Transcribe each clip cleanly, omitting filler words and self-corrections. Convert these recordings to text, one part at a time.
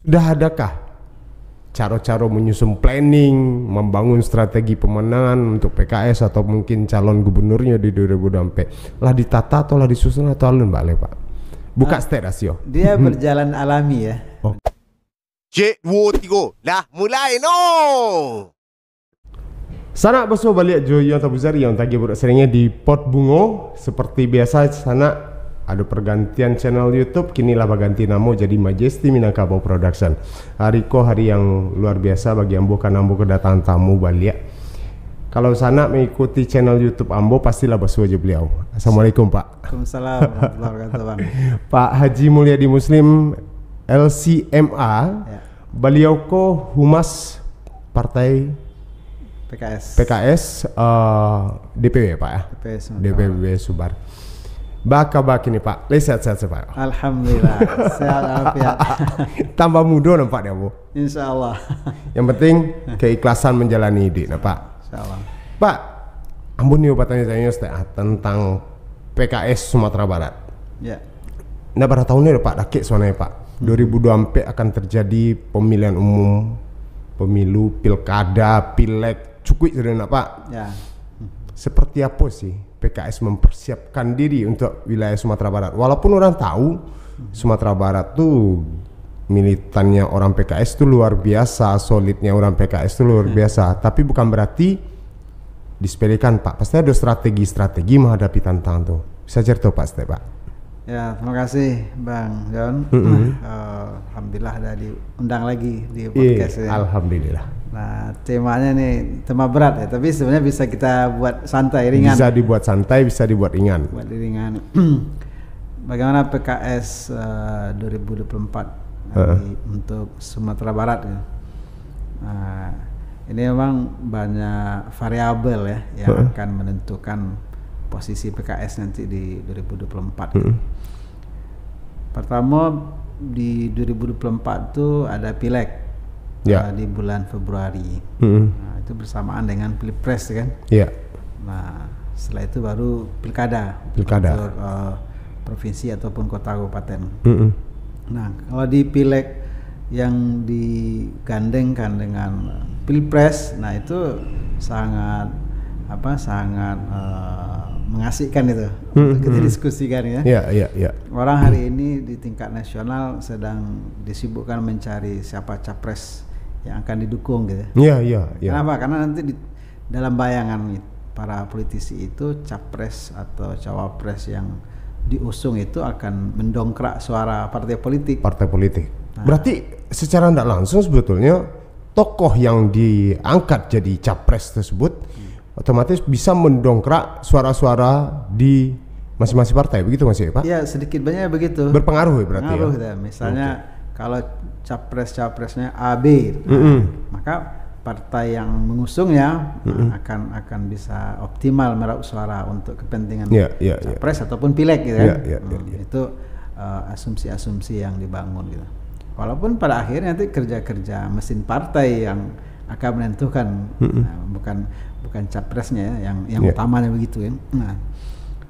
Sudah adakah cara-cara menyusun planning, membangun strategi pemenangan untuk PKS atau mungkin calon gubernurnya di 2024? Lah ditata atau lah disusun atau alun balik Pak? Buka state rasio. Dia berjalan alami ya. Oh. Cik, 2, 3, dah mulai no. Sana besok balik Joyo atau Buzari yang tadi seringnya di Pot Bungo. Seperti biasa sana ada pergantian channel YouTube, kinilah berganti nama jadi Majesty Minangkabau Production. Hari ko hari yang luar biasa bagi Ambo karena Ambo kedatangan tamu balik. Kalau sana mengikuti channel YouTube Ambo pastilah basuh aja beliau. Assalamualaikum Pak. Waalaikumsalam warahmatullahi wabarakatuh. Pak Haji Mulyadi Muslim LCMA, Ya. beliau ko humas partai PKS DPW Pak ya? DPW Subar. Baka ini Pak, sehat-sehat Pak. Alhamdulillah, sehat walafiat. Tambah muda nampak dia Bu. Insya Allah. Yang penting keikhlasan menjalani hidup, Pak. Insya Allah. Pak, ampun nih tanya tentang PKS Sumatera Barat. Ya. Nah berapa tahun ini Pak dakik soalnya Pak. 2024 akan terjadi pemilihan umum, pemilu, pilkada, pileg, cukup sudah Pak. Ya. Seperti apa sih PKS mempersiapkan diri untuk wilayah Sumatera Barat? Walaupun orang tahu Sumatera Barat tuh militannya orang PKS tuh luar biasa, solidnya orang PKS tuh luar biasa. Tapi bukan berarti disepelekan Pak. Pasti ada strategi-strategi menghadapi tantangan tuh. Bisa cerita Pak Ste Pak? Ya, terima kasih Bang John. Alhamdulillah ada diundang lagi di podcast ini. Alhamdulillah. Nah, temanya nih tema berat ya, tapi sebenarnya bisa kita buat santai, ringan. Bisa dibuat santai, bisa dibuat ringan. Buat ringan. Bagaimana PKS 2024 untuk Sumatera Barat ya? Nah, ini memang banyak variabel ya yang akan menentukan posisi PKS nanti di 2024. Pertama di 2024 itu ada pileg. Ya. Di bulan Februari. Nah, itu bersamaan dengan Pilpres kan. Iya. Nah, setelah itu baru pilkada. Untuk provinsi ataupun kota kabupaten. Nah, kalau di pileg yang digandengkan dengan Pilpres, nah itu sangat mengasihkan itu untuk kita diskusikan ya. Iya. Orang hari ini di tingkat nasional sedang disibukkan mencari siapa capres yang akan didukung gitu. Iya. Kenapa? Karena nanti dalam bayangan para politisi itu capres atau cawapres yang diusung itu akan mendongkrak suara partai politik. Nah. Berarti secara tidak langsung sebetulnya tokoh yang diangkat jadi capres tersebut otomatis bisa mendongkrak suara-suara di masing-masing partai, begitu Mas Pak? Iya, sedikit banyak begitu. Berpengaruh ya berarti Pengaruh, ya? Misalnya kalau capresnya AB, maka partai yang mengusungnya akan bisa optimal meraup suara untuk kepentingan capres ataupun pileg gitu kan. Itu asumsi-asumsi yang dibangun gitu. Walaupun pada akhirnya nanti kerja-kerja mesin partai yang akan menentukan, bukan capresnya ya, yang utamanya begitu ya.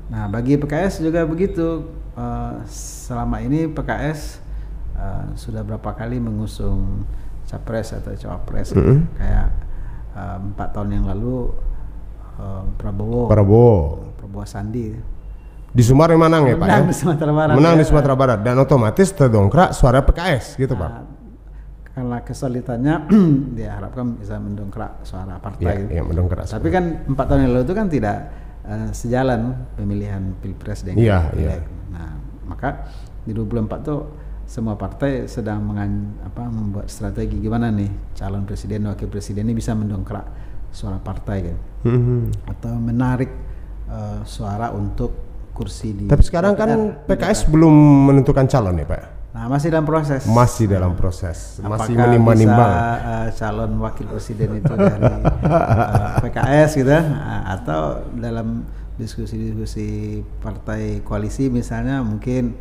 Nah bagi PKS juga begitu. Selama ini PKS sudah berapa kali mengusung capres atau cawapres kayak 4 tahun yang lalu Prabowo Sandi di Sumatera menang ya Pak ya? Di Sumatera Barat, menang di Sumatera Barat dan otomatis terdongkrak suara PKS gitu Pak. Karena kesulitannya diharapkan bisa mendongkrak suara partai. Iya, mendongkrak. Tapi kan 4 tahun yang lalu itu kan tidak sejalan pemilihan Pilpres dengan Pileg. Nah, maka di 2024 tuh semua partai sedang membuat strategi gimana nih calon presiden, wakil presiden ini bisa mendongkrak suara partai kan. Atau menarik suara untuk kursi di. Tapi sekarang kan PKS belum menentukan calon ya Pak. Nah, masih dalam proses. Masih dalam proses. Masih Apakah menimbang-nimbang. Calon wakil presiden itu dari PKS gitu, atau dalam diskusi-diskusi partai koalisi misalnya mungkin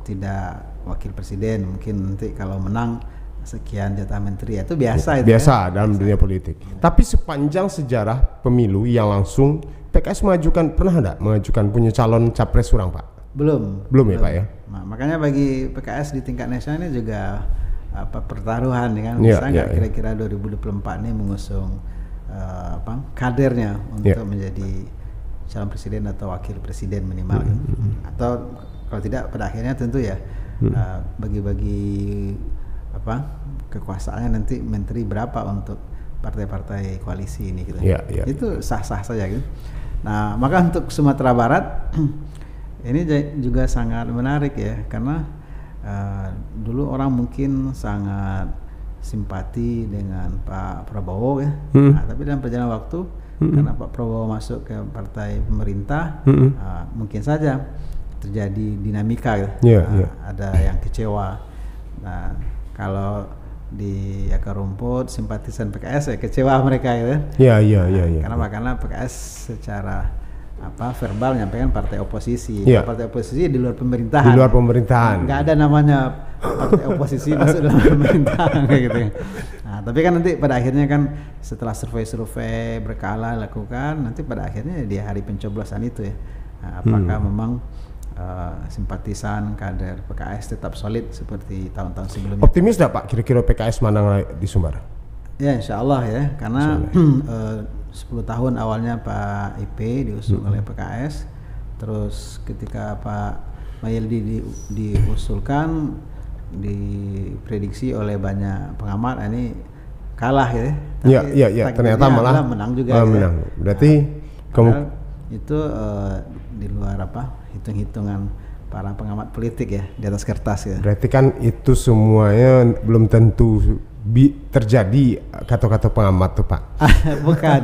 tidak wakil presiden, mungkin nanti kalau menang sekian jatah menteri, itu biasa itu. Biasa dalam dunia politik. Tapi sepanjang sejarah pemilu yang langsung PKS pernah enggak mengajukan punya calon capres orang Pak? Belum ya Pak ya. Nah, makanya bagi PKS di tingkat nasional ini juga pertaruhan kan, bisa nggak kira-kira 2024 ini mengusung kadernya untuk menjadi calon presiden atau wakil presiden minimal atau kalau tidak pada akhirnya tentu ya bagi-bagi kekuasaannya nanti menteri berapa untuk partai-partai koalisi ini gitu. Itu sah-sah saja gitu. Nah, maka untuk Sumatera Barat ini juga sangat menarik ya, karena dulu orang mungkin sangat simpati dengan Pak Prabowo ya. Nah, tapi dalam perjalanan waktu karena Pak Prabowo masuk ke partai pemerintah, mungkin saja terjadi dinamika gitu. Ada yang kecewa. Nah, kalau di akar rumput simpatisan PKS ya kecewa mereka gitu. Karena PKS secara verbal nyampaikan partai oposisi. Partai oposisi di luar pemerintahan. Di luar pemerintahan. Nggak ada namanya partai oposisi masuk dalam pemerintahan kayak gitu. Nah, tapi kan nanti pada akhirnya kan setelah survei berkala lakukan, nanti pada akhirnya di hari pencoblosan itu ya, apakah memang simpatisan kader PKS tetap solid seperti tahun-tahun sebelumnya. Optimis nggak Pak kira-kira PKS menang di Sumbar? Ya insya Allah ya, karena 10 tahun awalnya Pak IP diusung oleh PKS, terus ketika Pak Mayildi diusulkan, diprediksi oleh banyak pengamat ini kalah ya. Ternyata malah menang juga. Menang. Berarti itu di luar hitung-hitungan para pengamat politik ya, di atas kertas ya. Berarti kan itu semuanya belum tentu terjadi kata-kata pengamat tuh Pak. Bukan.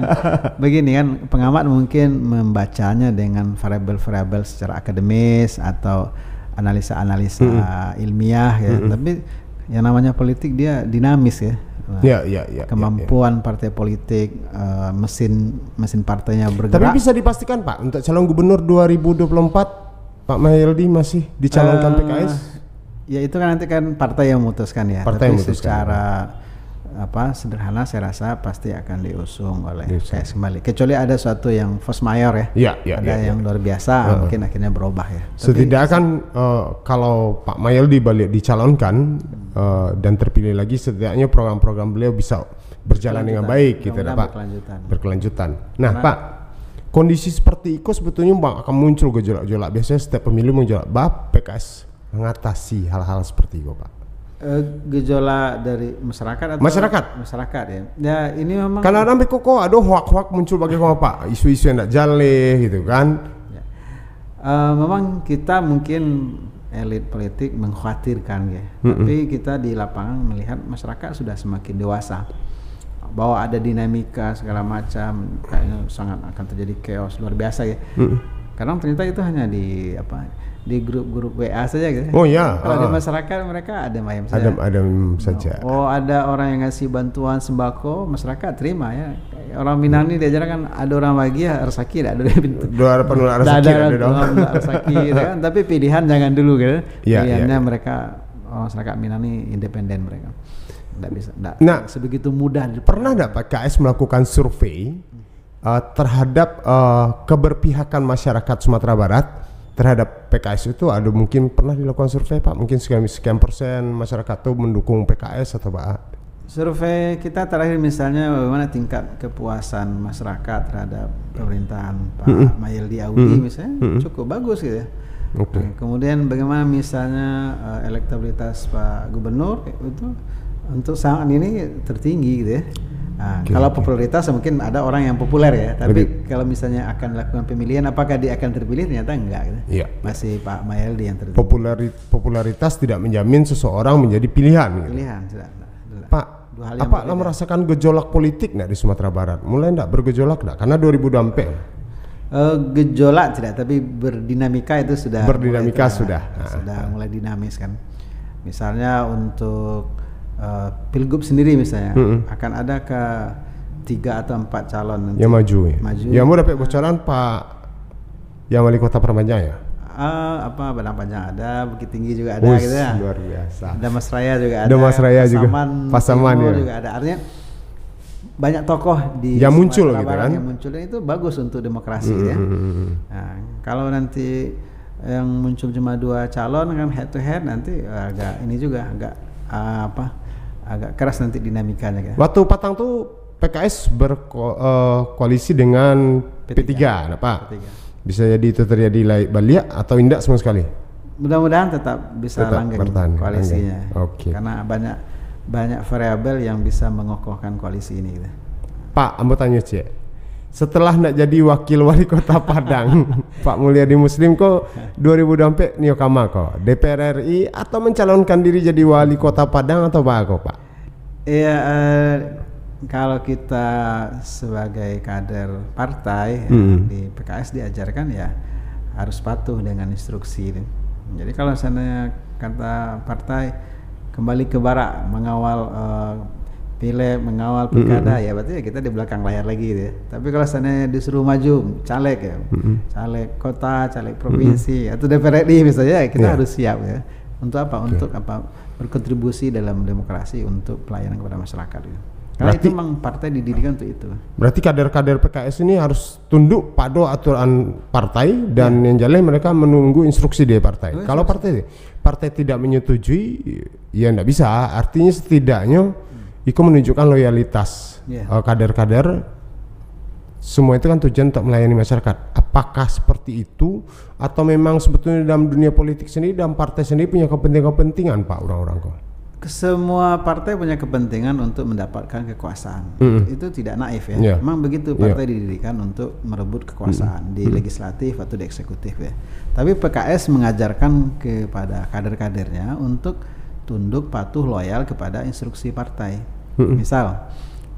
Begini kan, pengamat mungkin membacanya dengan variabel-variabel secara akademis atau analisa-analisa ilmiah ya. Tapi yang namanya politik dia dinamis ya. Kemampuan partai politik, mesin partainya bergerak. Tapi bisa dipastikan Pak, untuk calon gubernur 2024 Pak Mayildi masih dicalonkan PKS? Ya itu kan nanti kan partai yang memutuskan ya. Tapi secara sederhana saya rasa pasti akan diusung oleh PKS kembali. Kecuali ada suatu yang force majeure ya. Ada yang luar biasa, mungkin akhirnya berubah ya. Setidaknya kan kalau Pak Mayildi balik dicalonkan dan terpilih lagi, setidaknya program-program beliau bisa berjalan dengan baik gitu ya Pak. Berkelanjutan. Nah Pak, kondisi seperti itu sebetulnya Bang akan muncul gejolak-gejolak. Biasanya setiap pemilu menjolak. PKS mengatasi hal-hal seperti itu Pak? Gejolak dari masyarakat atau masyarakat ya. Ya ini memang karena sampai kok ada hoak-hoak muncul bagaimana Pak, isu-isu yang tidak jale gitu kan. Memang kita mungkin elit politik mengkhawatirkan ya. Tapi kita di lapangan melihat masyarakat sudah semakin dewasa, bahwa ada dinamika segala macam, kayaknya sangat akan terjadi chaos luar biasa ya. Karena ternyata itu hanya di grup-grup WA saja gitu. Kalau di masyarakat mereka adem ayem saja. Adem saja. Ada orang yang ngasih bantuan sembako, masyarakat terima ya. Orang Minang ini diajarkan ada orang bahagia resaki, ada resaki kan. Tapi pilihan jangan dulu gitu. Pilihannya mereka masyarakat Minang ini independen mereka. Nggak sebegitu mudah. Pernah nggak PKS melakukan survei terhadap keberpihakan masyarakat Sumatera Barat terhadap PKS itu? Ada mungkin pernah dilakukan survei Pak, mungkin sekian persen masyarakat itu mendukung PKS atau Pak? Survei kita terakhir misalnya bagaimana tingkat kepuasan masyarakat terhadap pemerintahan Pak Mayildi Audi misalnya cukup bagus gitu ya. Kemudian bagaimana misalnya elektabilitas Pak Gubernur itu untuk saat ini tertinggi gitu ya. Kalau popularitas mungkin ada orang yang populer ya, tapi kalau misalnya akan lakukan pemilihan apakah dia akan terpilih, ternyata enggak gitu. Masih Pak Mayildi yang tertinggi. Popularitas tidak menjamin seseorang menjadi pilihan gitu. Tidak. Pak, apa lo merasakan gejolak politik nggak di Sumatera Barat? Mulai nggak bergejolak nggak? Karena 2024 gejolak tidak, tapi berdinamika itu sudah. Sudah mulai dinamis kan. Misalnya untuk Pilgub sendiri misalnya akan ada ke 3 atau 4 calon nanti yang maju. Yang mau dapat bocoran Pak yang wali kota Perpanjang ya? Padang Panjang ada, Bukit Tinggi juga ada gitu ya. Luar biasa. Ada Mas Raya juga ada. Pasaman ya. Juga ada. Artinya banyak tokoh di yang muncul gitu kan. Yang muncul itu bagus untuk demokrasi ya. Nah, kalau nanti yang muncul cuma 2 calon kan head to head nanti agak agak keras nanti dinamikanya kan. Waktu Patang tuh PKS berkoalisi dengan P3, nah, Pak. P3. Bisa jadi itu terjadi balik atau tidak sama sekali? Mudah-mudahan tetap bisa langgeng koalisinya. Okay. Karena banyak variabel yang bisa mengokohkan koalisi ini gitu. Pak, ambo tanya Cik, setelah nak jadi wakil wali kota Padang, Pak Mulyadi Muslim kok 2024 Niokama kok DPR RI atau mencalonkan diri jadi wali kota Padang atau apa kok Pak? Iya, kalau kita sebagai kader partai di PKS diajarkan ya harus patuh dengan instruksi. Jadi kalau seandainya kata partai kembali ke barak mengawal pileg, mengawal pilkada, ya berarti ya kita di belakang layar lagi gitu ya. Tapi kalau seandainya disuruh maju caleg ya, caleg kota, caleg provinsi atau DPR RI misalnya, kita harus siap ya. Untuk apa? Untuk apa? Berkontribusi dalam demokrasi untuk pelayanan kepada masyarakat gitu. Karena berarti, itu memang partai didirikan untuk itu. Berarti kader-kader PKS ini harus tunduk pada aturan partai dan yang jelas mereka menunggu instruksi dari partai. Kalau partai tidak menyetujui, ya tidak bisa. Artinya setidaknya itu menunjukkan loyalitas kader-kader. Semua itu kan tujuan untuk melayani masyarakat. Apakah seperti itu atau memang sebetulnya dalam dunia politik sendiri dan partai sendiri punya kepentingan Pak orang-orang kok? Semua partai punya kepentingan untuk mendapatkan kekuasaan. Itu tidak naif ya. Memang begitu partai didirikan untuk merebut kekuasaan di legislatif atau di eksekutif ya. Tapi PKS mengajarkan kepada kader-kadernya untuk tunduk, patuh, loyal kepada instruksi partai. Misal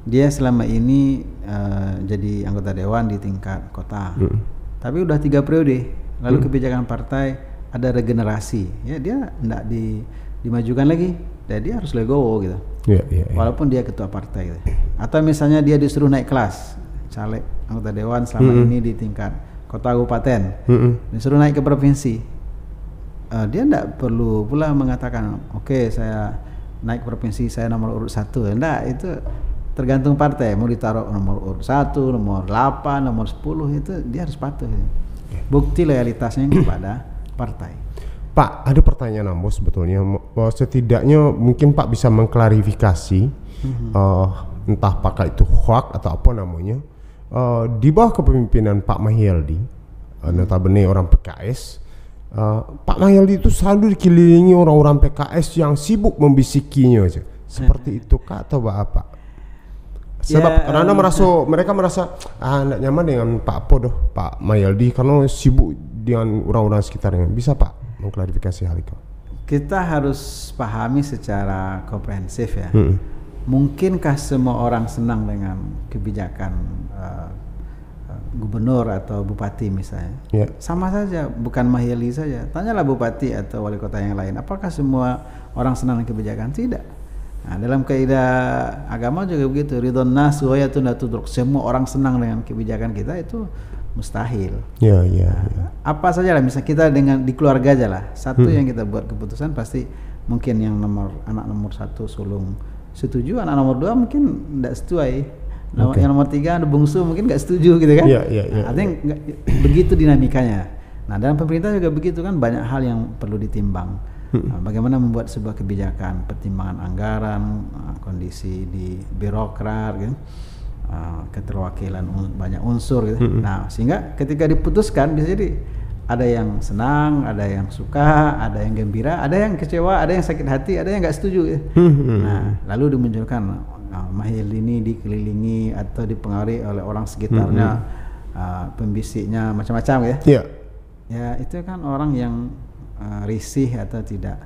dia selama ini jadi anggota dewan di tingkat kota, tapi udah 3 periode, lalu kebijakan partai ada regenerasi, ya dia tidak dimajukan lagi, dan dia harus legowo gitu. Walaupun dia ketua partai gitu. Atau misalnya dia disuruh naik kelas, caleg anggota dewan selama ini di tingkat kota kabupaten, disuruh naik ke provinsi, dia tidak perlu pula mengatakan oke, saya naik ke provinsi saya nomor urut 1. Enggak, itu tergantung partai, mau ditaruh nomor urut 1, nomor 8, nomor 10, itu dia harus patuh. Bukti loyalitasnya kepada partai. Pak, ada pertanyaan Ambo sebetulnya, setidaknya mungkin Pak bisa mengklarifikasi, entah apakah itu hoax atau apa namanya, di bawah kepemimpinan Pak Mahyildi, notabene orang PKS, Pak Mahyildi itu selalu dikelilingi orang-orang PKS yang sibuk membisikinya aja. Seperti itu kah atau apa? Sebab karena mereka merasa tidak nyaman dengan Pak Mahyildi karena sibuk dengan orang-orang sekitarnya. Bisa Pak mengklarifikasi hal itu? Kita harus pahami secara komprehensif ya. Mungkinkah semua orang senang dengan kebijakan gubernur atau bupati misalnya? Sama saja, bukan Mahyildi saja. Tanyalah bupati atau wali kota yang lain, apakah semua orang senang dengan kebijakan? Tidak. Nah, dalam kaidah agama juga begitu, ridhon nas wa yatun la tudruk. Semua orang senang dengan kebijakan kita itu mustahil. Apa saja lah, misalnya kita dengan di keluarga aja lah, satu yang kita buat keputusan pasti mungkin yang anak nomor 1 sulung setuju, anak nomor 2 mungkin tidak setuju, yang nomor 3 ada bungsu mungkin nggak setuju gitu kan. Artinya begitu dinamikanya. Nah, dalam pemerintah juga begitu kan, banyak hal yang perlu ditimbang. Bagaimana membuat sebuah kebijakan, pertimbangan anggaran, kondisi di birokrat, gitu, keterwakilan banyak unsur, gitu. Nah, sehingga ketika diputuskan bisa jadi ada yang senang, ada yang suka, ada yang gembira, ada yang kecewa, ada yang sakit hati, ada yang nggak setuju. Nah, lalu dimunculkan Mahyildi ini dikelilingi atau dipengaruhi oleh orang sekitarnya, pembisiknya macam-macam ya. Ya itu kan orang yang risih atau tidak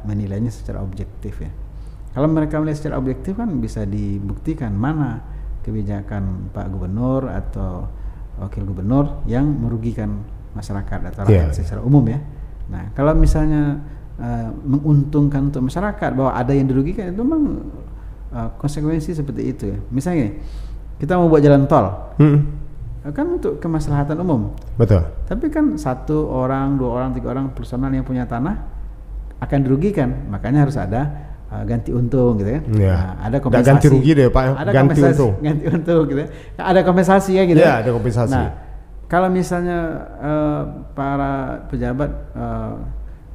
menilainya secara objektif ya. Kalau mereka melihat secara objektif kan bisa dibuktikan mana kebijakan Pak Gubernur atau Wakil Gubernur yang merugikan masyarakat atau rakyat secara umum ya. Nah, kalau misalnya menguntungkan untuk masyarakat bahwa ada yang dirugikan, itu memang konsekuensi seperti itu ya. Misalnya kita mau buat jalan tol, kan untuk kemaslahatan umum. Betul. Tapi kan 1 orang, 2 orang, 3 orang personal yang punya tanah akan dirugikan, makanya harus ada ganti untung gitu kan. Nah, ada kompensasi. Ganti rugi deh Pak, ada ganti untung. Ganti untung gitu. Ada kompensasi ya gitu. Ada kompensasi. Nah, kalau misalnya para pejabat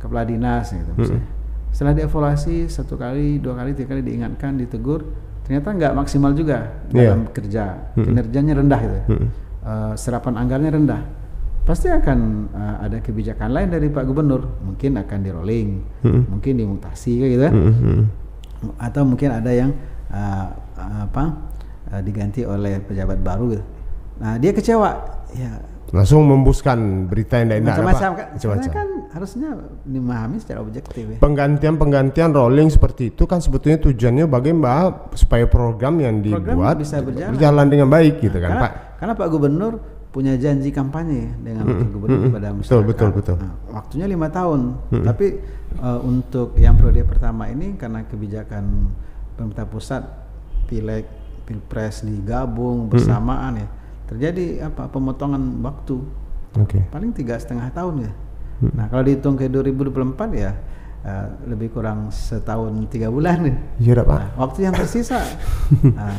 kepala dinas gitu misalnya, Setelah dievaluasi 1 kali, 2 kali, 3 kali diingatkan, ditegur, ternyata nggak maksimal juga dalam kerja, kinerjanya rendah gitu, serapan anggarannya rendah. Pasti akan ada kebijakan lain dari Pak Gubernur, mungkin akan di rolling, mungkin dimutasi kayak gitu, atau mungkin ada yang diganti oleh pejabat baru gitu. Nah dia kecewa, ya langsung membuskan berita yang tidak macam-macam kan harusnya dimahami secara objektif ya. Penggantian rolling seperti itu kan sebetulnya tujuannya bagaimana supaya program yang dibuat bisa berjalan dengan baik gitu kan Pak. Karena Pak Gubernur punya janji kampanye dengan Wakil Gubernur kepada masyarakat. Betul. Nah, waktunya 5 tahun. Tapi untuk yang periode pertama ini karena kebijakan pemerintah pusat, pileg, pilpres digabung bersamaan ya, terjadi pemotongan waktu. Paling 3,5 tahun ya. Nah kalau dihitung ke 2024 ya lebih kurang setahun 3 bulan nih. Iya Pak. Nah, waktu yang tersisa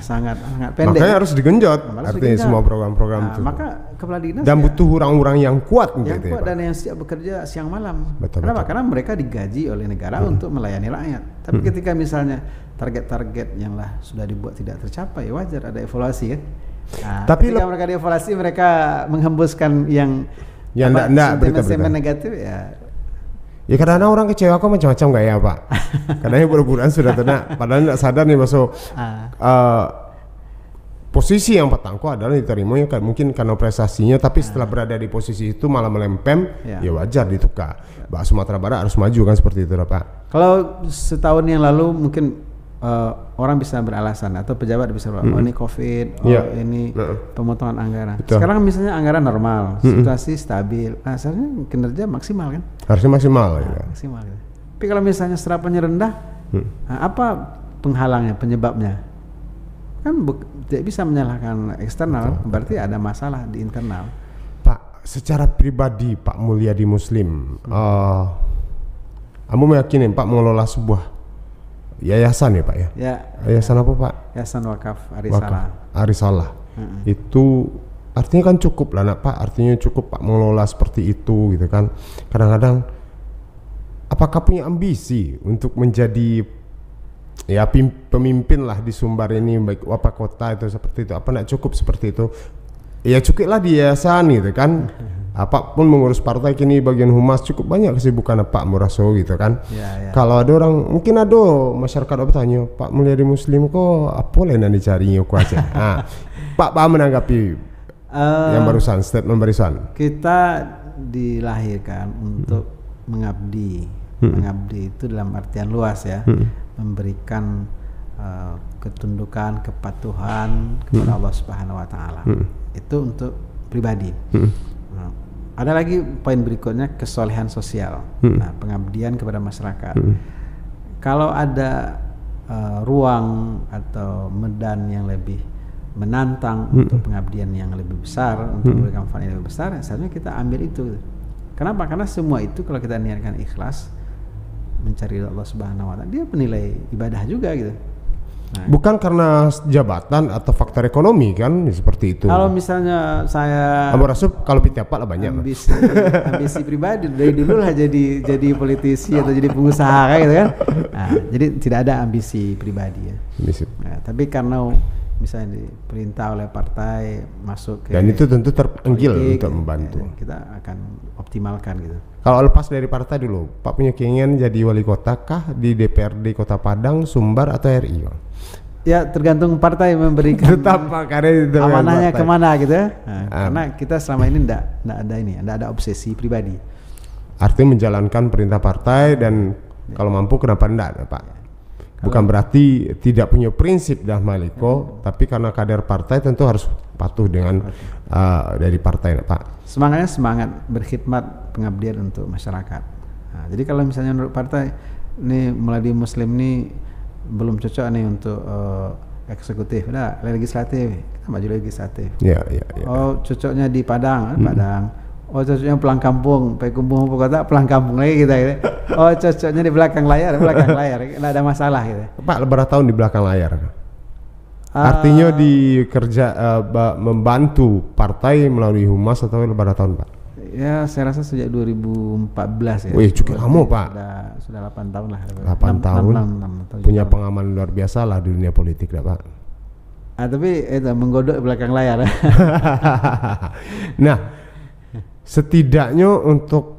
sangat pendek. Makanya harus digenjot. Artinya semua program-program itu. Maka kepala dinas dan butuh orang-orang yang kuat gitu dan yang siap bekerja siang malam. Betul. Karena mereka digaji oleh negara untuk melayani rakyat. Tapi ketika misalnya target-target yang sudah dibuat tidak tercapai, wajar ada evaluasi kan. Nah, tapi ketika mereka dievaluasi, mereka menghembuskan yang enggak berita negatif ya. Ya kadang-kadang orang kecewa kok macam-macam gak ya Pak. Kadang-kadang buru-buruan sudah tenang, padahal tidak sadar nih masuk posisi yang Pak Tangko adalah diterima ya mungkin karena prestasinya, tapi setelah berada di posisi itu malah melempem, ya wajar ditukar. Pak Sumatera Barat harus maju kan seperti itu Pak. Kalau setahun yang lalu mungkin orang bisa beralasan atau pejabat bisa beralasan, ini COVID, ini pemotongan anggaran. Betul. Sekarang misalnya anggaran normal, situasi stabil, seharusnya kinerja maksimal kan? Harusnya maksimal. Ya. Maksimal. Gitu. Tapi kalau misalnya serapannya rendah, apa penghalangnya, penyebabnya? Kan tidak bisa menyalahkan eksternal, berarti ada masalah di internal. Pak, secara pribadi Pak Mulyadi Muslim, Anda meyakini Pak mengelola sebuah yayasan ya Pak ya? Ya. Yayasan apa Pak? Yayasan Wakaf Arisalah. Arisalah. Itu artinya kan cukup lah Pak, artinya cukup Pak mengelola seperti itu gitu kan. Kadang-kadang apakah punya ambisi untuk menjadi ya pemimpin lah di Sumbar ini, baik apa kota itu seperti itu, apa enggak cukup seperti itu? Ya cukuplah di yayasan gitu kan. Apapun mengurus partai kini bagian humas cukup banyak kesibukan Pak Muraso gitu kan. Kalau ada orang mungkin ada masyarakat bertanya, Pak Mulyadi Muslim kok apa yang dicari ku aja. Pak menanggapi yang barusan statement barusan. Kita dilahirkan untuk mengabdi. Mengabdi itu dalam artian luas ya. Memberikan ketundukan, kepatuhan kepada Allah Subhanahu wa taala. Itu untuk pribadi. Ada lagi poin berikutnya, kesolehan sosial. Nah, pengabdian kepada masyarakat. Kalau ada ruang atau medan yang lebih menantang untuk pengabdian yang lebih besar, untuk memberikan manfaat yang lebih besar, seharusnya kita ambil itu. Kenapa? Karena semua itu kalau kita niatkan ikhlas mencari Allah Subhanahu wa taala, dia penilai ibadah juga gitu. Nah, bukan karena jabatan atau faktor ekonomi kan seperti itu. Kalau misalnya saya Rasup kalau pitiapak lah banyak ambisi pribadi dari dulu lah jadi politisi atau jadi pengusaha kayak gitu kan. Nah, jadi tidak ada ambisi pribadi ya. Nah, tapi karena misalnya diperintah oleh partai masuk ke dan itu tentu terpanggil untuk membantu. Kita akan optimalkan gitu. Kalau lepas dari partai dulu, Pak punya keinginan jadi wali kota kah di DPRD Kota Padang, Sumbar atau RI? Ya tergantung partai memberikan tetap Pak, karena itu amanahnya kemana gitu ya. Nah, karena kita selama ini enggak ada obsesi pribadi. Artinya menjalankan perintah partai dan kalau mampu kenapa enggak Pak? Bukan berarti tidak punya prinsip dah Maliko, tapi karena kader partai tentu harus patuh dengan dari partai Pak. Semangatnya semangat berkhidmat pengabdian untuk masyarakat. Nah, jadi kalau misalnya menurut partai ini Mulyadi Muslim ini belum cocok nih untuk eksekutif, nah legislatif, kita maju legislatif. Ya. Oh cocoknya di Padang, Padang. Oh cocoknya pulang kampung, Payakumbuh kota pulang kampung lagi kita gitu. Oh cocoknya di belakang layar, nggak ada masalah gitu. Pak lebaran tahun di belakang layar. Artinya di kerja membantu partai melalui humas atau lebaran tahun Pak? Ya, saya rasa sejak 2014 ya. Wih, cukup lama, Pak. Sudah 8 tahun lah. 8 tahun. 6 Punya pengalaman luar biasa lah di dunia politik, dah, Pak. Tapi itu menggodok belakang layar. Nah, setidaknya untuk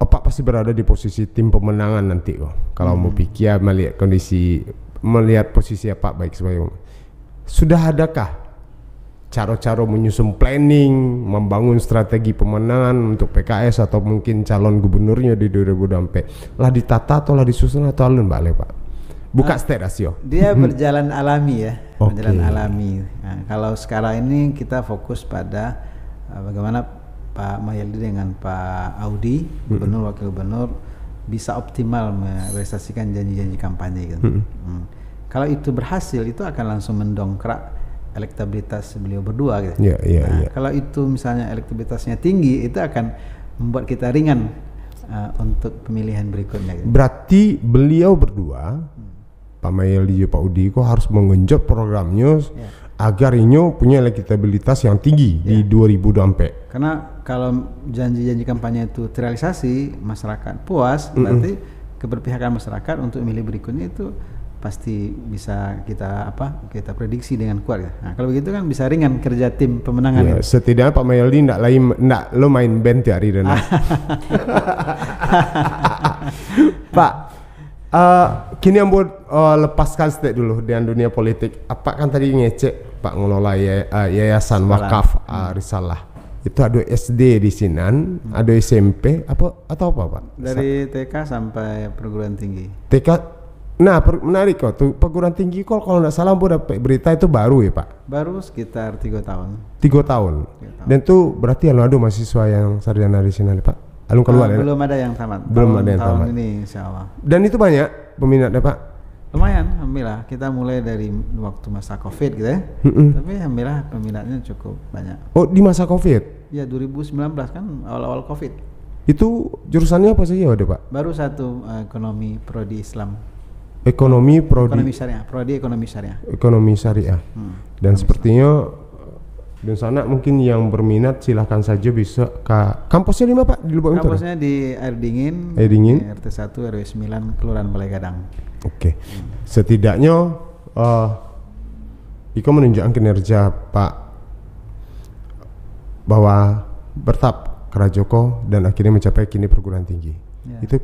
Pak pasti berada di posisi tim pemenangan nanti kok. Kalau mau pikir melihat kondisi, melihat posisi Pak baik sebagai, sudah adakah cara-cara menyusun planning, membangun strategi pemenangan untuk PKS atau mungkin calon gubernurnya di 2024 lah ditata atau lah disusun atau alun balik, Pak? Buka state rasio. Dia berjalan alami ya, Okay. berjalan alami. Nah, kalau sekarang ini kita fokus pada bagaimana Pak Mahyildi dengan Pak Audi, gubernur wakil gubernur, bisa optimal merealisasikan janji-janji kampanye gitu. Kalau itu berhasil, itu akan langsung mendongkrak elektabilitas beliau berdua gitu. Kalau itu misalnya elektabilitasnya tinggi, itu akan membuat kita ringan untuk pemilihan berikutnya gitu. Berarti beliau berdua, Pak Mahyildi dan Pak Audi kok harus mengenjot programnya agar Inyo punya elektabilitas yang tinggi di 2024. Karena kalau janji-janji kampanye itu terrealisasi, masyarakat puas, berarti keberpihakan masyarakat untuk memilih berikutnya itu pasti bisa kita prediksi dengan kuat ya. Nah, kalau begitu kan bisa ringan kerja tim pemenangan. Ya, setidaknya Pak Mahyildi ndak lo main band tiap hari dan Pak, kini yang buat lepaskan state dulu dengan dunia politik. Apa kan tadi ngecek Pak ngelola yayasan wakaf Risalah. Itu ada SD di Sinan, ada SMP atau apa, Pak? Dari TK sampai perguruan tinggi. TK. Nah, menarik kok tuh perguruan tinggi kok kalau nggak salah bu dapat berita itu baru ya, Pak? Baru sekitar 3 tahun. 3 tahun. Dan tuh berarti ada mahasiswa yang sarjana di sini, Pak? Alun keluar ya? Belum ada yang tamat. Belum ada yang tamat. Tahun ini insya Allah. Dan itu banyak peminatnya, Pak? Lumayan, alhamdulillah. Kita mulai dari waktu masa COVID gitu ya. Tapi alhamdulillah peminatnya cukup banyak. Oh, di masa COVID? Ya 2019 kan awal-awal COVID. Itu jurusannya apa saja ada, Pak? Baru satu ekonomi prodi Islam. Ekonomi syariah, prodi ekonomi syariah. Ekonomi syariah. Dan sepertinya dan sana mungkin yang berminat silahkan saja bisa ke kampusnya di mana, Pak? Di Lubuk Utara. Kampusnya di Air Dingin. RT 1 RW 9 Kelurahan Balai Gadang. Oke. Setidaknya Iko menunjukkan kinerja Pak bahwa bertahap Kerajoko dan akhirnya mencapai kini perguruan tinggi. Ya. Itu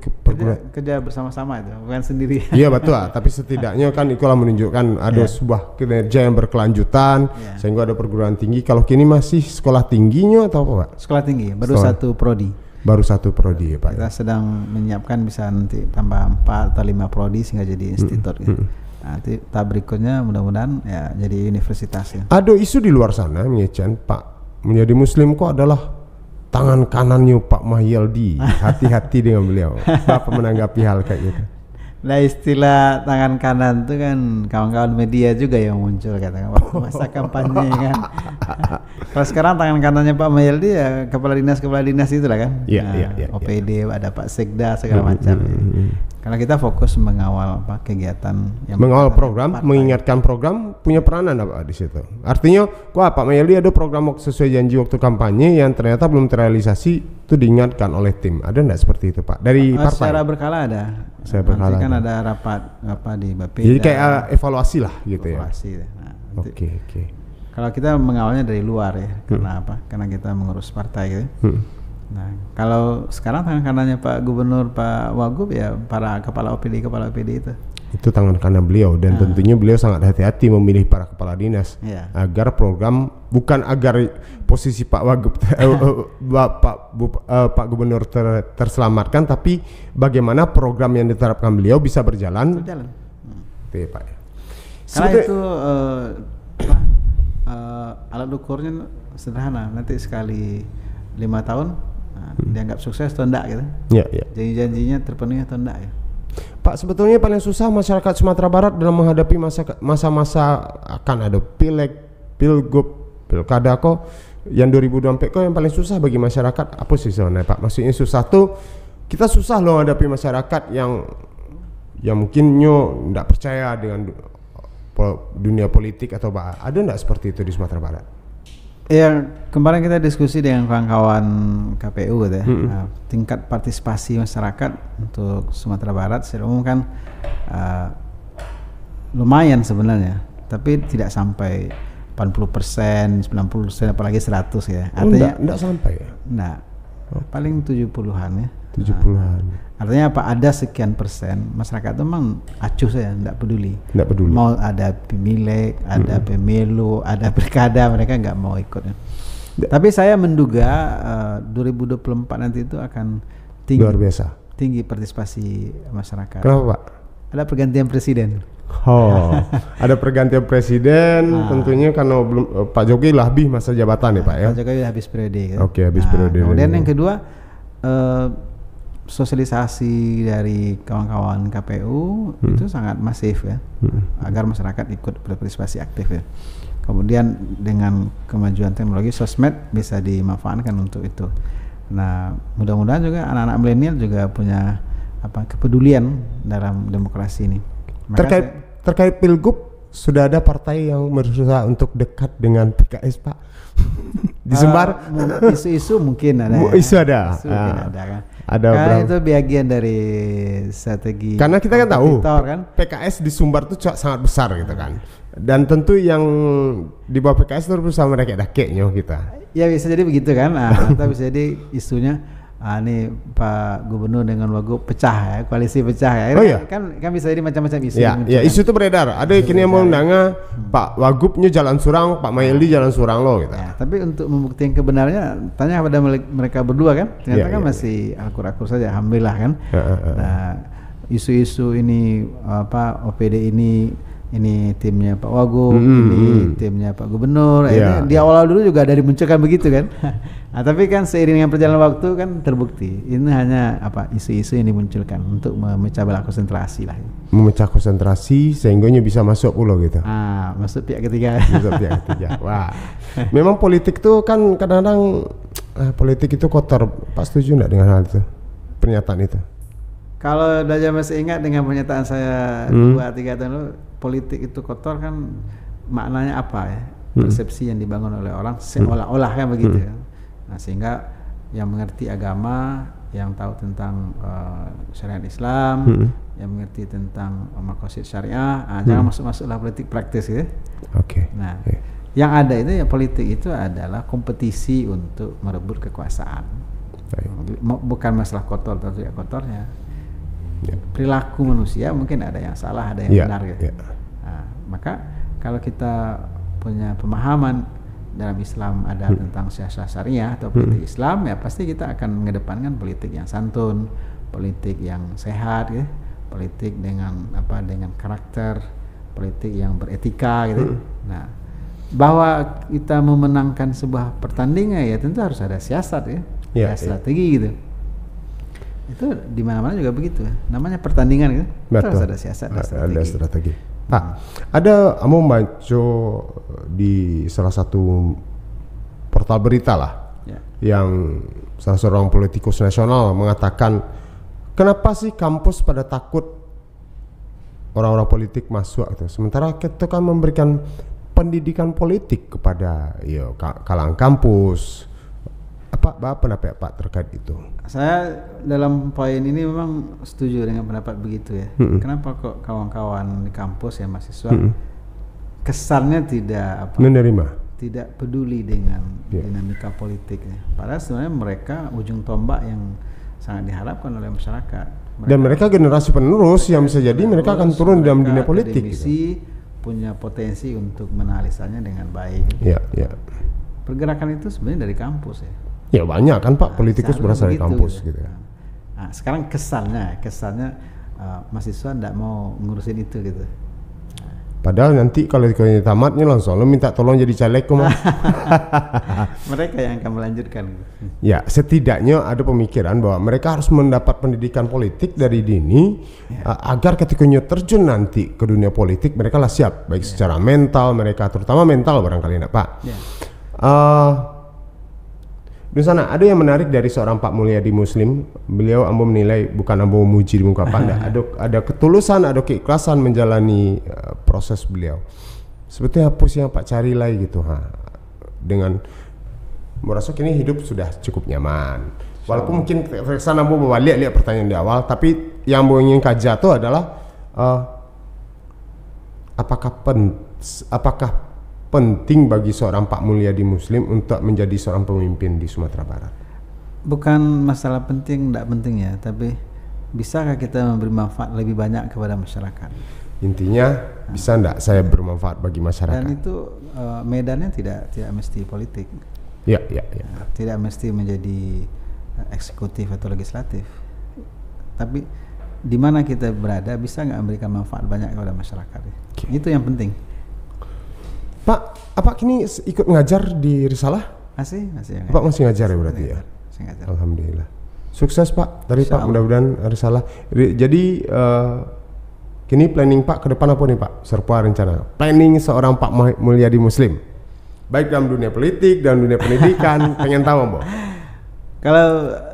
kerja bersama-sama itu, bukan sendiri. Iya betul, tapi setidaknya kan Iko lah menunjukkan ada sebuah kinerja yang berkelanjutan sehingga ada perguruan tinggi. Kalau kini masih sekolah tingginya atau apa, Pak? Sekolah tinggi, baru satu prodi. Baru satu prodi ya, Pak. Kita sedang menyiapkan bisa nanti tambah 4 atau 5 prodi sehingga jadi institut gitu. Nanti tahap berikutnya mudah-mudahan ya jadi universitas ya. Ada isu di luar sana mengecen Pak menjadi Muslim kok adalah tangan kanannya Pak Mahyildi. Hati-hati dengan beliau. Bapak menanggapi hal kayak gitu? Nah, istilah tangan kanan itu kan kawan-kawan media juga yang muncul katakan waktu masa kampanye kan. Kalau sekarang tangan kanannya Pak Mahyildi ya kepala dinas itulah kan. Iya. OPD ada Pak Sekda segala macam. Karena kita fokus mengawal kegiatan yang mengawal program, mengingatkan program punya peranan apa di situ. Artinya, Pak Mahyildi ada program sesuai janji waktu kampanye yang ternyata belum terrealisasi, itu diingatkan oleh tim. Ada enggak seperti itu, Pak? Dari partai? Secara berkala ada. Berkala kan ada rapat di Bapeda. Jadi kayak evaluasi lah gitu evaluasi, ya. Oke. Kalau kita mengawalnya dari luar ya, karena apa? Karena kita mengurus partai gitu. Nah, kalau sekarang tangan kanannya Pak Gubernur, Pak Wagub ya para kepala OPD itu. Itu tangan kanan beliau dan tentunya beliau sangat hati-hati memilih para kepala dinas agar program bukan agar posisi Pak Wagub Pak Gubernur terselamatkan, tapi bagaimana program yang diterapkan beliau bisa berjalan. Itu ya, Pak. Karena itu alat ukurnya sederhana, nanti sekali 5 tahun dianggap sukses atau enggak gitu. Iya. Janji-janjinya terpenuhi atau enggak ya. Pak, sebetulnya paling susah masyarakat Sumatera Barat dalam menghadapi masa-masa akan ada pileg, pilgub, pilkada kok yang 2024 kok yang paling susah bagi masyarakat apa sih sebenarnya, Pak? Maksudnya susah tuh kita susah loh menghadapi masyarakat yang mungkin enggak percaya dengan dunia politik atau ada enggak seperti itu di Sumatera Barat? Ya, kemarin kita diskusi dengan kawan-kawan KPU gitu ya. Nah, tingkat partisipasi masyarakat untuk Sumatera Barat secara umum kan lumayan sebenarnya, tapi tidak sampai 80%, 90%, apalagi 100 ya. Artinya enggak sampai ya. Enggak. Paling 70-an ya. 70-an. Artinya apa? Ada sekian persen masyarakat itu memang acuh saja, enggak peduli. Enggak peduli. Mau ada pemilik, ada pemilu, ada pilkada, mereka enggak mau ikut. Tapi saya menduga 2024 nanti itu akan tinggi. Luar biasa. Tinggi partisipasi masyarakat. Kenapa, Pak? Ada pergantian presiden. Oh, ada pergantian presiden, tentunya karena belum Pak Jokowi lebih masa jabatan ya Pak ya. Pak Jokowi habis periode. Kan? Oke, habis periode. Kemudian yang kedua, sosialisasi dari kawan-kawan KPU itu sangat masif ya, agar masyarakat ikut berpartisipasi aktif ya. Kemudian dengan kemajuan teknologi sosmed bisa dimanfaatkan untuk itu. Nah, mudah-mudahan juga anak-anak milenial juga punya kepedulian dalam demokrasi ini. Terkait Pilgub, sudah ada partai yang berusaha untuk dekat dengan PKS Pak di Sumbar. Isu-isu mungkin ada. Isu ada. Mungkin ada kan. Ada karena itu bagian dari strategi. Karena kita kan tahu kan? PKS di Sumbar itu sangat besar gitu kan. Dan tentu yang di bawah PKS itu berusaha mereka dakeknya kita. Ya bisa jadi begitu kan. Atau bisa jadi isunya ini Pak Gubernur dengan Wagub pecah ya, koalisi pecah ya. Oh iya. Kan bisa jadi macam-macam isu. Ya isu itu beredar. Ada kini yang mau undangnya Pak Wagubnya jalan surang, Pak Maildi jalan surang lo gitu. Ya, tapi untuk membuktikan kebenarannya tanya kepada mereka berdua kan. Ternyata kan masih akur-akur saja, alhamdulillah kan. Nah, isu-isu ini OPD ini timnya Pak Wagub, ini timnya Pak Gubernur. Ini di awal dulu juga dari munculkan begitu kan. Nah, tapi kan seiring dengan perjalanan waktu kan terbukti ini hanya isu-isu yang dimunculkan untuk memecah belah konsentrasi lah. Memecah konsentrasi sehingganya bisa masuk pulau gitu. Masuk pihak ketiga. Masuk pihak ketiga. Wah. Memang politik tuh kan kadang-kadang politik itu kotor. Pak setuju enggak dengan hal itu? Pernyataan itu? Kalau Daja masih ingat dengan pernyataan saya 2-3 tahun lalu, politik itu kotor kan maknanya apa ya? Persepsi yang dibangun oleh orang seolah-olah kan begitu ya. Nah, sehingga yang mengerti agama, yang tahu tentang syariat Islam, yang mengerti tentang maqasid syariah, jangan masuk-masuklah politik praktis ya. Oke. Nah, yang ada itu ya politik itu adalah kompetisi untuk merebut kekuasaan. Bukan masalah kotor atau tidak kotornya. Perilaku manusia mungkin ada yang salah, ada yang benar gitu. Nah, maka kalau kita punya pemahaman dalam Islam ada tentang syariah syariah atau politik Islam, ya pasti kita akan mengedepankan politik yang santun, politik yang sehat ya, politik dengan dengan karakter, politik yang beretika gitu. Nah, bahwa kita memenangkan sebuah pertandingan ya tentu harus ada siasat ya, strategi gitu. Itu di mana-mana juga begitu ya. Namanya pertandingan gitu. Harus ada siasat, ada strategi. Pak, ada kamu baca di salah satu portal berita lah, yang salah seorang politikus nasional mengatakan, kenapa sih kampus pada takut orang-orang politik masuk gitu. Sementara kita kan memberikan pendidikan politik kepada kalangan kampus. Apa pendapat Pak terkait itu? Saya dalam poin ini memang setuju dengan pendapat begitu ya. Kenapa kok kawan-kawan di kampus ya mahasiswa kesannya tidak menerima, tidak peduli dengan dinamika politiknya. Padahal sebenarnya mereka ujung tombak yang sangat diharapkan oleh masyarakat. Dan mereka generasi penerus yang bisa jadi mereka akan turun dalam dunia politik. Gitu. Punya potensi untuk menalisanya dengan baik. Pergerakan itu sebenarnya dari kampus ya. Ya banyak kan Pak politikus berasal dari kampus gitu ya. Nah, sekarang kesannya mahasiswa tidak mau ngurusin itu gitu. Padahal nanti kalau tamatnya langsung lo minta tolong jadi caleg kok. Mereka yang akan melanjutkan. Ya setidaknya ada pemikiran bahwa mereka harus mendapat pendidikan politik dari dini agar ketika terjun nanti ke dunia politik mereka lah siap baik secara mental mereka, terutama mental barangkali enggak Pak. Di sana ada yang menarik dari seorang Pak Mulyadi Muslim. Beliau ambo menilai, bukan ambo memuji di muka Anda, ada ketulusan, ada keikhlasan menjalani proses beliau. Sebetulnya apa sih yang Pak cari lagi gitu dengan merasa kini hidup sudah cukup nyaman. Walaupun mungkin kesana Ambo bawa lihat pertanyaan di awal, tapi yang Ambo ingin kaji itu adalah apakah penting bagi seorang Pak Mulyadi Muslim untuk menjadi seorang pemimpin di Sumatera Barat? Bukan masalah penting, tidak penting ya, tapi bisakah kita memberi manfaat lebih banyak kepada masyarakat? Intinya bisa enggak saya bermanfaat bagi masyarakat? Dan itu medannya tidak mesti politik. Ya. Tidak mesti menjadi eksekutif atau legislatif. Tapi di mana kita berada bisa nggak memberikan manfaat banyak kepada masyarakat? Okay. Itu yang penting. Pak, apa kini ikut ngajar di Risalah? Masih. Pak masih ngajar ya berarti ya? Masih ngajar. Alhamdulillah. Sukses Pak dari Pak, mudah-mudahan Risalah. Jadi kini planning Pak ke depan apa nih Pak? Serpa rencana. Planning seorang Pak Mulyadi Muslim. Baik dalam dunia politik, dalam dunia pendidikan, pengen tahu Mbak. Kalau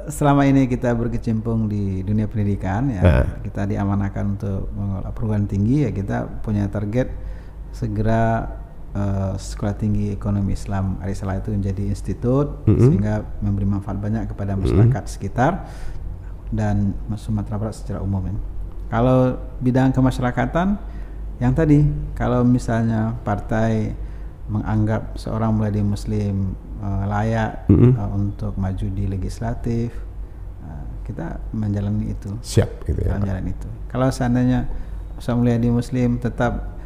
selama ini kita berkecimpung di dunia pendidikan ya, kita diamanahkan untuk mengelola perguruan tinggi ya, kita punya target segera Sekolah Tinggi Ekonomi Islam Risalah itu menjadi institut sehingga memberi manfaat banyak kepada masyarakat sekitar dan Sumatera Barat secara umum ya. Kalau bidang kemasyarakatan yang tadi, kalau misalnya partai menganggap seorang Mulyadi Muslim layak untuk maju di legislatif, kita menjalani itu. Siap gitu ya. Menjalani itu. Kalau seandainya seorang Mulyadi Muslim tetap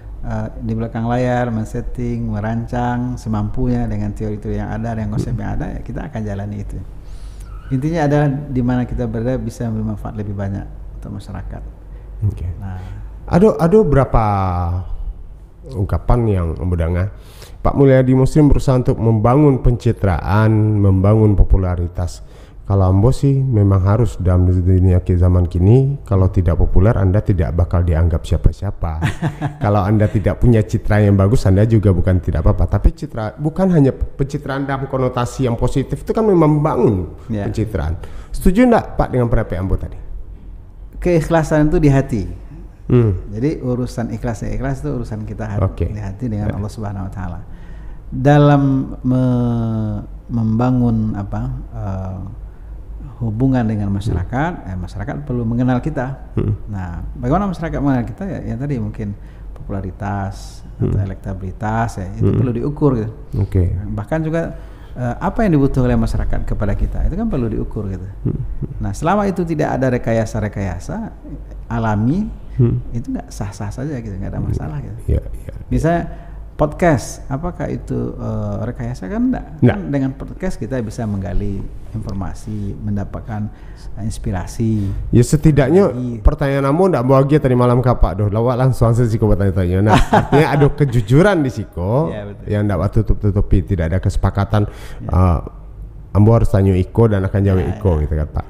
di belakang layar men-setting, merancang semampunya dengan teori-teori yang ada, dengan konsep yang ada, ya kita akan jalani itu. Intinya adalah di mana kita berada bisa memberi manfaat lebih banyak untuk masyarakat. Okay. Nah, ada berapa ungkapan yang membedangah Pak Mulyadi Muslim berusaha untuk membangun pencitraan, membangun popularitas. Kalau Ambo sih memang harus dalam dunia zaman kini, kalau tidak populer Anda tidak bakal dianggap siapa-siapa. Kalau Anda tidak punya citra yang bagus, Anda juga bukan tidak apa-apa. Tapi citra bukan hanya pencitraan dalam konotasi yang positif, itu kan memang membangun pencitraan. Setuju enggak Pak dengan pendapat Ambo tadi? Keikhlasan itu di hati. Jadi urusan ikhlas itu urusan kita di hati dengan Allah Subhanahu Wa Taala. Dalam membangun hubungan dengan masyarakat, masyarakat perlu mengenal kita. Nah, bagaimana masyarakat mengenal kita ya? Yang tadi mungkin popularitas atau elektabilitas ya, itu perlu diukur gitu. Bahkan juga apa yang dibutuhkan oleh masyarakat kepada kita itu kan perlu diukur gitu. Nah, selama itu tidak ada rekayasa alami, itu nggak sah-sah saja gitu, nggak ada masalah gitu. Misalnya podcast, apakah itu rekayasa? Kan enggak. Kan dengan podcast kita bisa menggali informasi, mendapatkan inspirasi. Ya setidaknya pertanyaan kamu enggak bahagia tadi malam kapak doh. Lawak langsung saja siko bertanya-tanya. Nah, artinya ada kejujuran di siko yang enggak tutup-tutupi, tidak ada kesepakatan. Ambo harus tanya Iko dan akan jawab Iko gitu kan Pak.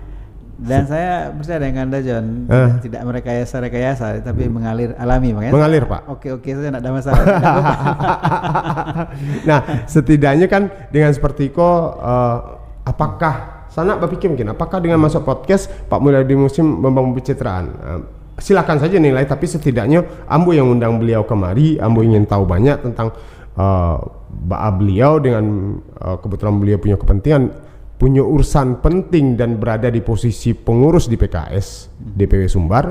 Dan saya percaya dengan Anda John, tidak merekayasa tapi mengalir alami, makanya mengalir Pak. Oke saja, tidak ada masalah. Nah, setidaknya kan dengan seperti itu, apakah sana berpikir mungkin, apakah dengan masuk podcast Pak Mulyadi Muslim membangun pencitraan? Silakan saja nilai, tapi setidaknya Ambo yang undang beliau kemari, Ambo ingin tahu banyak tentang beliau dengan kebetulan beliau punya kepentingan, punya urusan penting dan berada di posisi pengurus di PKS DPW Sumbar,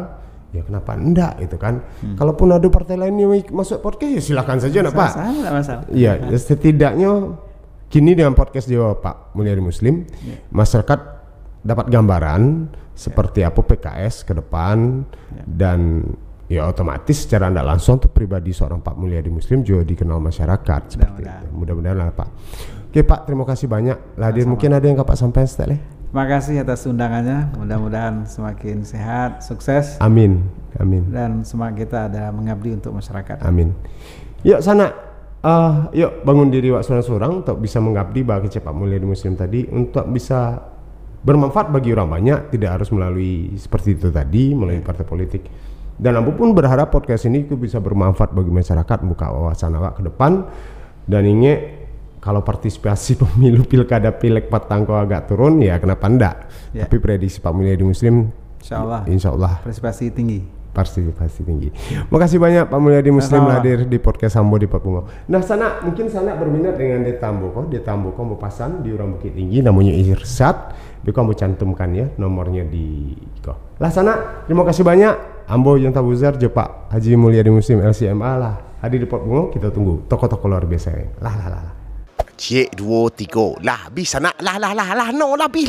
ya kenapa enggak itu kan? Kalaupun ada partai lain yang masuk podcast, ya silakan saja nak Pak. Masalah. Iya, setidaknya kini dengan podcast dia Pak Mulyadi Muslim, masyarakat dapat gambaran seperti apa PKS ke depan dan ya otomatis secara tidak langsung untuk pribadi seorang Pak Mulyadi Muslim juga dikenal masyarakat seperti itu. Mudah-mudahan lah Pak. Oke Pak, terima kasih banyak. Hadir mungkin ada yang Pak sampaikan setelah. Terima kasih atas undangannya. Mudah-mudahan semakin sehat, sukses. Amin. Dan semangat kita ada mengabdi untuk masyarakat. Amin. Yuk sana, yuk bangun diri wak seorang-seorang untuk bisa mengabdi bagi Pak Mulyadi Muslim tadi, untuk bisa bermanfaat bagi orang banyak, tidak harus melalui seperti itu tadi, melalui partai politik. Dan Ambo pun berharap podcast ini bisa bermanfaat bagi masyarakat, buka wawasan awak ke depan. Dan ingin kalau partisipasi pemilu pilkada pilek Patangko agak turun, ya kenapa enggak? Tapi prediksi Pak Mulyadi Muslim Insya Allah partisipasi tinggi. partisipasi tinggi. Makasih banyak Pak Mulyadi Muslim hadir di podcast Sambo di Pot Bungo. Nah sana mungkin sana berminat dengan Detambo kok mau pasan di Orang Bukit Tinggi namanya Irsat. Biko ambo cantumkan ya nomornya di kok. Lah sana terima kasih banyak Ambo yang tabuzar je Pak Haji Mulyadi Muslim LCMA lah hadir di Pot Bungo. Kita tunggu tokoh-tokoh luar biasa ini. Lah. Cik 2 3 lah habis sana lah no lebih